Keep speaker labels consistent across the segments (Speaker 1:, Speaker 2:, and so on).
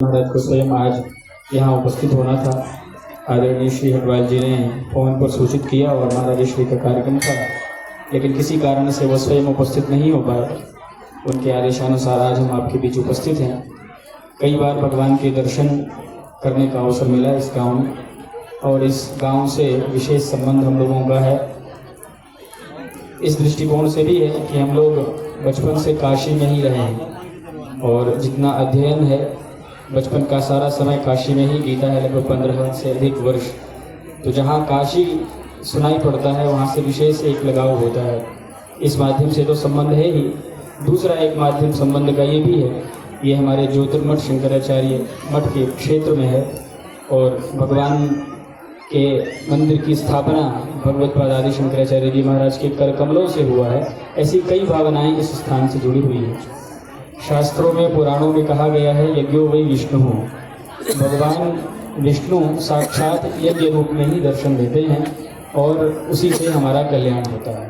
Speaker 1: महाराज को स्वयं आज यहाँ उपस्थित होना था। आदरणीय श्री हटवाल जी ने फोन पर सूचित किया और महाराज श्री का कार्यक्रम था, लेकिन किसी कारण से वो स्वयं उपस्थित नहीं हो पाए। उनके आदेशानुसार आज हम आपके बीच उपस्थित हैं। कई बार भगवान के दर्शन करने का अवसर मिला इस गांव में, और इस गांव से विशेष संबंध हम लोगों का है। इस दृष्टिकोण से भी है कि हम लोग बचपन से काशी में ही रहे हैं और जितना अध्ययन है बचपन का सारा समय काशी में ही बीता है, लगभग 15 से अधिक वर्ष। तो जहाँ काशी सुनाई पड़ता है वहाँ से विशेष एक लगाव होता है। इस माध्यम से तो संबंध है ही, दूसरा एक माध्यम संबंध का ये भी है, ये हमारे ज्योतिर्मठ शंकराचार्य मठ के क्षेत्र में है और भगवान के मंदिर की स्थापना भगवत पाद आदि शंकराचार्य जी महाराज के कर कमलों से हुआ है। ऐसी कई भावनाएं इस स्थान से जुड़ी हुई है। शास्त्रों में पुराणों में कहा गया है यज्ञो वै विष्णु। भगवान विष्णु साक्षात यज्ञ रूप में ही दर्शन देते हैं और उसी से हमारा कल्याण होता है।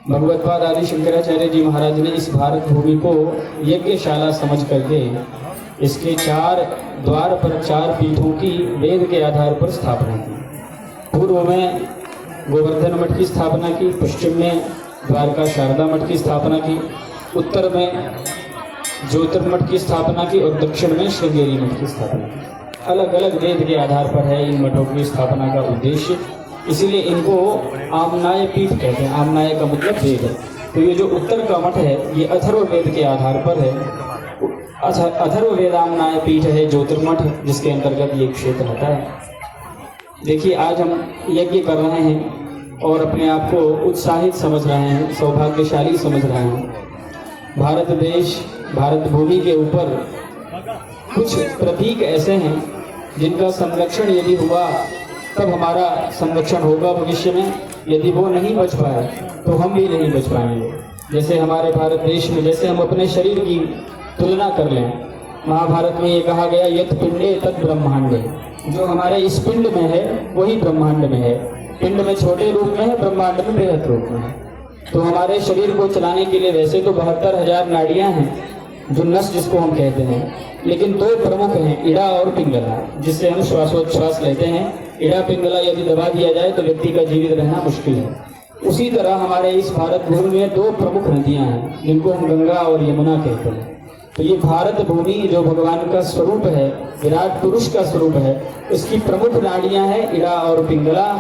Speaker 1: भगवत पाद आदि शंकराचार्य जी महाराज ने इस भारत भूमि को यज्ञशाला समझ करके इसके 4 द्वार पर 4 पीठों की वेद के आधार पर स्थापना की। पूर्व में गोवर्धन मठ की स्थापना की, पश्चिम में द्वारका शारदा मठ की स्थापना की, उत्तर में ज्योतिर्मठ की स्थापना की और दक्षिण में श्रृंगेरी मठ की स्थापना की। अलग अलग वेद के आधार पर है इन मठों की स्थापना का उद्देश्य, इसीलिए इनको आमनाय पीठ कहते हैं। आमनाय का मतलब वेद है। तो ये जो उत्तर का मठ है ये अथर्व वेद के आधार पर है। अथर्व वेद आमनाय पीठ है ज्योतिर्मठ, जिसके अंतर्गत ये क्षेत्र आता है। देखिए आज हम यज्ञ कर रहे हैं और अपने आप को उत्साहित समझ रहे हैं, सौभाग्यशाली समझ रहे हैं। भारत देश, भारत भूमि के ऊपर कुछ प्रतीक ऐसे हैं जिनका संरक्षण यदि हुआ तब हमारा संरक्षण होगा भविष्य में। यदि वो नहीं बच पाए तो हम भी नहीं बच पाएंगे। जैसे हमारे भारत देश में, जैसे हम अपने शरीर की तुलना कर लें, महाभारत में ये कहा गया यत् पिंडे तत् ब्रह्मांडे। जो हमारे इस पिंड में है वही ब्रह्मांड में है। पिंड में छोटे रूप में है, ब्रह्मांड में बृहत रूप में है। तो हमारे शरीर को चलाने के लिए वैसे तो 72,000 नाड़ियां हैं, जो नस जिसको हम कहते हैं, लेकिन 2 प्रमुख हैं, इड़ा और पिंगला, जिससे हम श्वासोच्छ्वास लेते हैं। इड़ा पिंगला यदि दबा दिया जाए तो व्यक्ति का जीवित रहना मुश्किल है। उसी तरह हमारे इस भारत भूमि में 2 प्रमुख नदियां हैं जिनको हम गंगा और यमुना कहते हैं। तो ये भारत भूमि जो भगवान का स्वरूप है, विराट पुरुष का स्वरूप है, इसकी प्रमुख नाड़ियां हैं इड़ा और पिंगला।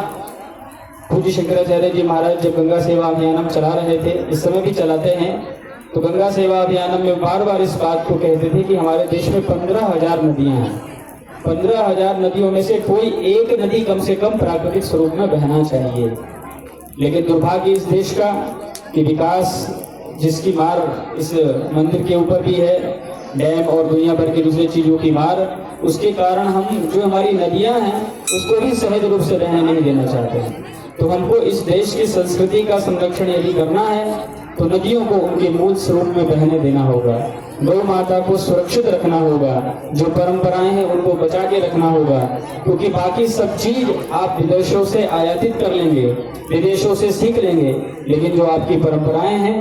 Speaker 1: पूज्य शंकराचार्य जी महाराज जब गंगा सेवा अभियानम चला रहे थे, इस समय भी चलाते हैं, तो गंगा सेवा अभियानम में बार बार इस बात को कहते थे कि हमारे देश में 15,000 नदियां हैं। 15,000 नदियों में से कोई एक नदी कम से कम प्राकृतिक स्वरूप में बहना चाहिए। लेकिन दुर्भाग्य इस देश का कि विकास जिसकी मार इस मंदिर के ऊपर भी है, डैम और दुनिया भर की दूसरी चीजों की मार, उसके कारण हम जो हमारी नदियां हैं उसको भी सहज रूप से रहने नहीं देना चाहते हैं। तो हमको इस देश की संस्कृति का संरक्षण यदि करना है तो नदियों को उनके मूल स्वरूप में बहने देना होगा। गौ माता को सुरक्षित रखना होगा, जो परंपराएं हैं उनको बचा के रखना होगा, क्योंकि बाकी सब चीज आप विदेशों से आयातित कर लेंगे, विदेशों से सीख लेंगे, लेकिन जो आपकी परंपराएं हैं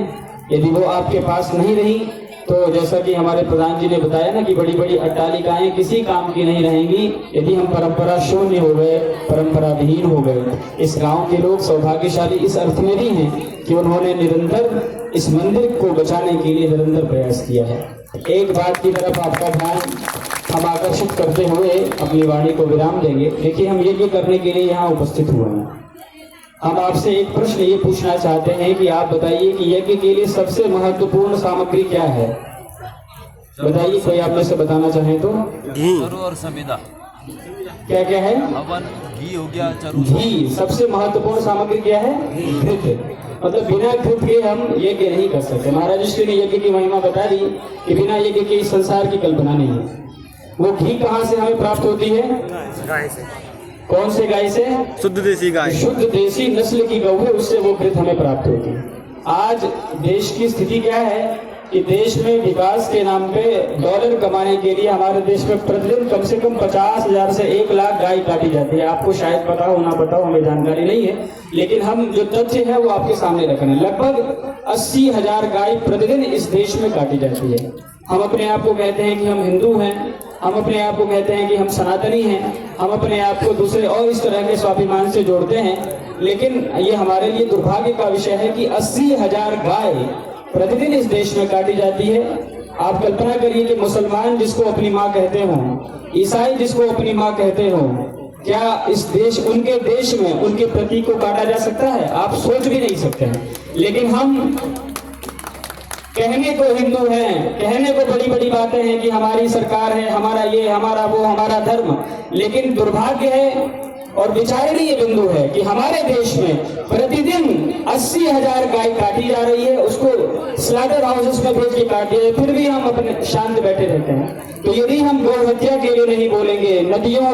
Speaker 1: यदि वो आपके पास नहीं रही तो जैसा कि हमारे प्रधान जी ने बताया ना कि बड़ी बड़ी अट्टालिकाएं किसी काम की नहीं रहेंगी यदि हम परंपरा शून्य हो गए, परंपरा विहीन हो गए। इस गांव के लोग सौभाग्यशाली इस अर्थ में भी हैं कि उन्होंने निरंतर इस मंदिर को बचाने के लिए निरंतर प्रयास किया है। एक बात की तरफ आपका ध्यान हम आकर्षित करते हुए अपनी वाणी को विराम देंगे। देखिए हम यज्ञ करने के लिए यहाँ उपस्थित हुए हैं। हम आपसे एक प्रश्न ये पूछना चाहते हैं कि आप बताइए कि यज्ञ के लिए सबसे महत्वपूर्ण सामग्री क्या है? बताइए, कोई आप में से बताना चाहें तो।
Speaker 2: चरु और संविदा।
Speaker 1: क्या क्या है?
Speaker 2: हवन, घी हो गया, चरु।
Speaker 1: घी सबसे महत्वपूर्ण सामग्री क्या है? घृत। मतलब बिना घृत के हम यज्ञ नहीं कर सकते। महाराज श्री ने यज्ञ की महिमा बता दी कि बिना यज्ञ के इस संसार की कल्पना नहीं है। वो घी कहाँ से हमें प्राप्त होती है?
Speaker 3: गाय से।
Speaker 1: कौन से गाय से?
Speaker 3: शुद्ध देसी गाय।
Speaker 1: शुद्ध देसी नस्ल की गौ है, उससे वो घृत हमें प्राप्त होती है। आज देश की स्थिति क्या है कि देश में विकास के नाम पे डॉलर कमाने के लिए हमारे देश में प्रतिदिन कम से कम 50,000 से 1 लाख गाय काटी जाती है। आपको शायद पता हो ना पता हो, हमें जानकारी नहीं है, लेकिन हम जो तथ्य है वो आपके सामने रख रहे हैं। लगभग 80,000 गाय प्रतिदिन इस देश में काटी जाती है। हम अपने आप को कहते हैं कि हम हिंदू हैं, हम अपने आप को कहते हैं कि हम सनातनी हैं, हम अपने आप को दूसरे और इस तरह के स्वाभिमान से जोड़ते हैं। लेकिन ये हमारे लिए दुर्भाग्य का विषय है कि 80,000 गाय प्रतिदिन इस देश में काटी जाती है। आप कल्पना करिए कि मुसलमान जिसको अपनी माँ कहते हो, ईसाई जिसको अपनी माँ कहते हो, क्या इस देश, उनके देश में उनके प्रतीक को काटा जा सकता है? आप सोच भी नहीं सकते हैं। लेकिन हम कहने को हिंदू हैं, कहने को बड़ी बड़ी बातें हैं कि हमारी सरकार है, हमारा ये, हमारा वो, हमारा धर्म, लेकिन दुर्भाग्य है और विचारणीय बिंदु है कि हमारे देश में प्रतिदिन 80,000 गाय काटी जा रही है, उसको स्लॉटर हाउसेस में भेज के काट दिया है, फिर भी हम अपने शांत बैठे रहते हैं। तो यदि हम गौ हत्या के लिए नहीं बोलेंगे, नदियों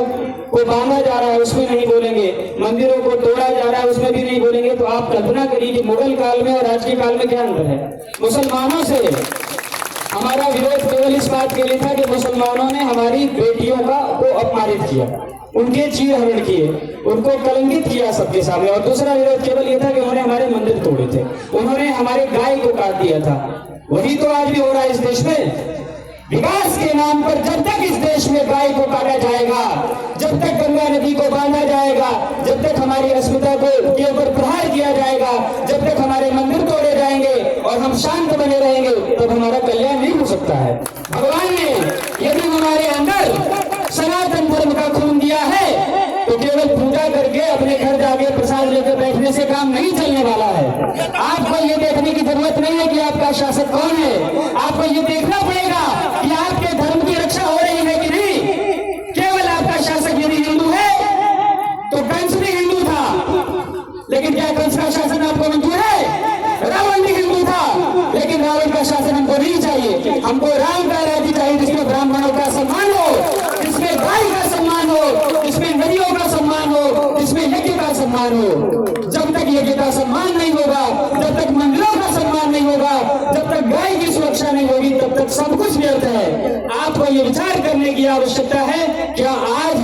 Speaker 1: को बांधा जा रहा है उसमें नहीं बोलेंगे, मंदिरों को तोड़ा जा रहा है उसमें भी नहीं बोलेंगे, तो आप कल्पना करिए कि मुगल काल में और आज के काल में क्या अंतर है। मुसलमानों से हमारा विरोध केवल इस बात के लिए था कि मुसलमानों ने हमारी बेटियों को अपमानित किया, उनके चीरहरण किए, उनको कलंकित किया सबके सामने। और दूसरा विरोध केवल ये था कि उन्होंने हमारे मंदिर तोड़े थे, उन्होंने हमारे गाय को काट दिया था। वही तो आज भी हो रहा है इस देश में। विकास के नाम पर जब तक इस देश में गाय को काटा जाएगा, जब तक गंगा नदी को बांधा जाएगा, जब तक हमारी अस्मिता को के ऊपर प्रहार किया जाएगा, जब तक हमारे मंदिर तोड़े जाएंगे और हम शांत बने रहेंगे, तब हमारा कल्याण नहीं हो सकता है। भगवान ने यदि हमारे अंदर सनातन धर्म का खून दिया है तो केवल पूजा करके अपने घर जाके प्रसाद लेकर बैठने से काम नहीं चलने वाला है। आपको ये देखने की जरूरत नहीं है कि आपका शासक कौन है, आपको ये देखना पड़ेगा कि आपके धर्म की रक्षा हो रही है कि नहीं। केवल आपका शासक यदि हिंदू है तो कंस भी हिंदू था, लेकिन क्या कंस का शासन आपको मंजूर है? रावण भी हिंदू था, लेकिन रावण का शासन हमको नहीं चाहिए। हमको राम का राज्य चाहिए जिसमें ब्राह्मणों का सम्मान हो, जिसमें गाय का सम्मान हो, जिसमें नदियों का सम्मान हो, जिसमें यज्ञ का सम्मान हो। जब तक यज्ञ का सम्मान नहीं होगा, जब तक मंदिरों का सम्मान नहीं होगा, जब तक गाय की सुरक्षा नहीं होगी, तब तक सब कुछ व्यर्थ है। आपको ये विचार करने की आवश्यकता है, क्या आज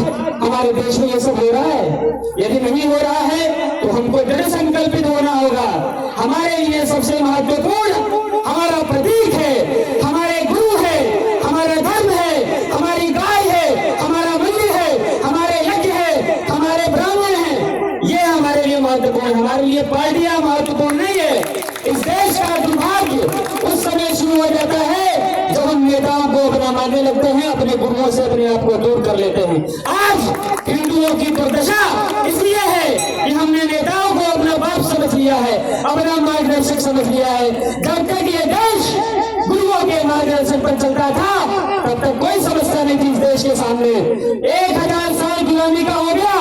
Speaker 1: हमारे देश में ये सब हो रहा है? यदि नहीं हो रहा है तो हमको दृढ़ संकल्पित होना होगा। हमारे लिए सबसे महत्वपूर्ण हमारा प्रतीक है, हमारे गुरु है, हमारा धर्म है, हमारी गाय है, हमारा मंदिर है, हमारे यज्ञ है, हमारे ब्राह्मण हैं। ये हमारे लिए महत्वपूर्ण, हमारे लिए पार्टियां महत्वपूर्ण नहीं है। इस देश का दुर्भाग्य उस समय शुरू हो जाता है जब हम नेताओं को अपना मानने लगते हैं, अपने गुरुओं से अपने आप को दूर कर लेते हैं। आज हिंदुओं की दुर्दशा इसलिए है कि हमने नेताओं को अपना बाप समझ लिया है, अपना मार्गदर्शक समझ लिया है। जब तक ये देश गुरुओं के मार्गदर्शन पर चलता था तब तक कोई समस्या नहीं थी इस देश के सामने। 1000 साल गुलामी का हो गया,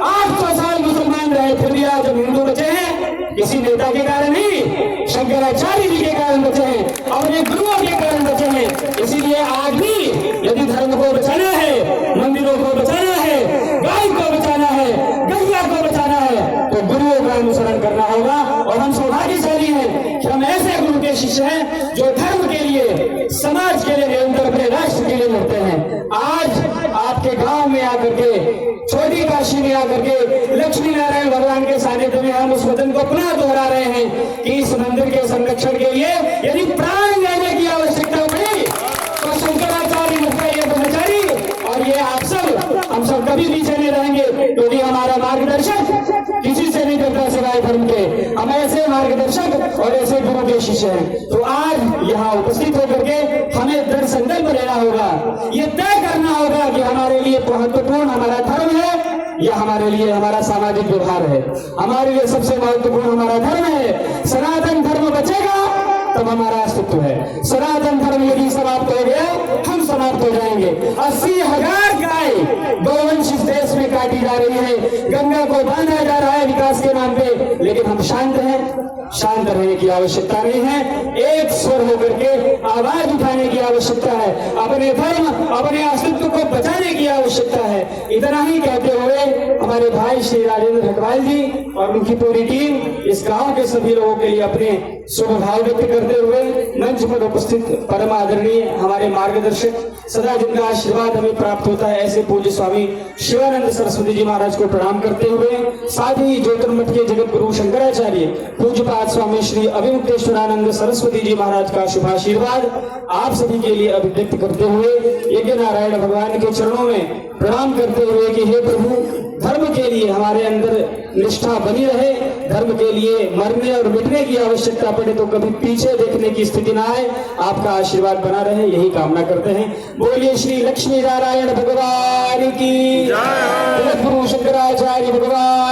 Speaker 1: 800 साल मुसलमान रहे, फिर भी आज हम हिंदू बचे हैं किसी नेता के कारण नहीं, शंकराचार्य जी के कारण बचे हैं, अपने गुरुओं के कारण बचे हैं। इसीलिए आज भी यदि धर्म को बचाना है, मंदिरों को बचाना है, गाय को बचाना है, गैया को बचाना है, तो गुरुओं का अनुसरण करना होगा। और हम सौभाग्यशाली हैं कि हम ऐसे गुरु के शिष्य हैं जो धर्म के लिए, समाज के लिए निरंतर, अपने राष्ट्र के लिए लड़ते हैं। आज आपके गांव में आकर के, छोटी काशी में आकर के लक्ष्मी नारायण भगवान के सानिध्य में हम उस वचन को पुनः दोहरा रहे हैं कि इस मंदिर के संरक्षण के लिए यदि प्राण लेने की आवश्यकता पड़ी तो शंकराचार्य, मुक्ताचार्य, ब्रह्मचारी और ये आप सब, हम सब कभी पीछे नहीं रहेंगे, क्योंकि हमारा मार्गदर्शक किसी से नहीं करता सिवाय धर्म के। हम ऐसे मार्गदर्शक और ऐसे गुरु के शिष्य हैं। तो आज यहाँ उपस्थित होकर के हमें दृढ़ संकल्प लेना होगा, ये तय करना होगा कि हमारे लिए महत्वपूर्ण हमारा धर्म है या हमारे लिए हमारा सामाजिक व्यवहार है। हमारे लिए सबसे महत्वपूर्ण हमारा धर्म है। सनातन धर्म बचेगा तब हमारा अस्तित्व है। सनातन धर्म यदि समाप्त हो गया, हम समाप्त हो जाएंगे। 80,000 गाय गौवंश इस देश में काटी जा रही है, गंगा को बांधा जा रहा है विकास के नाम पे, लेकिन हम शांत हैं। शांत रहने की आवश्यकता नहीं है, एक स्वर होकर के आवाज उठाने की आवश्यकता है, अपने धर्म, अपने अस्तित्व को बचाने की आवश्यकता है। इतना ही कहते हुए हमारे भाई श्री राजेंद्र हटवाल जी और उनकी पूरी टीम इस गांव के सभी लोगों के लिए अपने शुभ भाव व्यक्त करते हुए मंच पर उपस्थित परम आदरणीय हमारे मार्गदर्शक, सदा जिनका आशीर्वाद हमें प्राप्त होता है, ऐसे पूज्य स्वामी शिवानंद सरस्वती जी महाराज को प्रणाम करते हुए, साथ ही ज्योतिर्मठ के जगत गुरु शंकराचार्य पूज्य बाद स्वामी श्री अभिमुक्तेश्वरानंद सरस्वती जी महाराज का शुभाशीर्वाद आप सभी के लिए अभिव्यक्त करते हुए यज्ञ नारायण भगवान के चरणों में प्रणाम करते हुए कि हे प्रभु, धर्म के लिए हमारे अंदर निष्ठा बनी रहे, धर्म के लिए मरने और मिटने की आवश्यकता पड़े तो कभी पीछे देखने की स्थिति ना आए, आपका आशीर्वाद बना रहे, यही कामना करते हैं। बोलिए श्री लक्ष्मी नारायण भगवान की जय, गुरु शंकराचार्य भगवान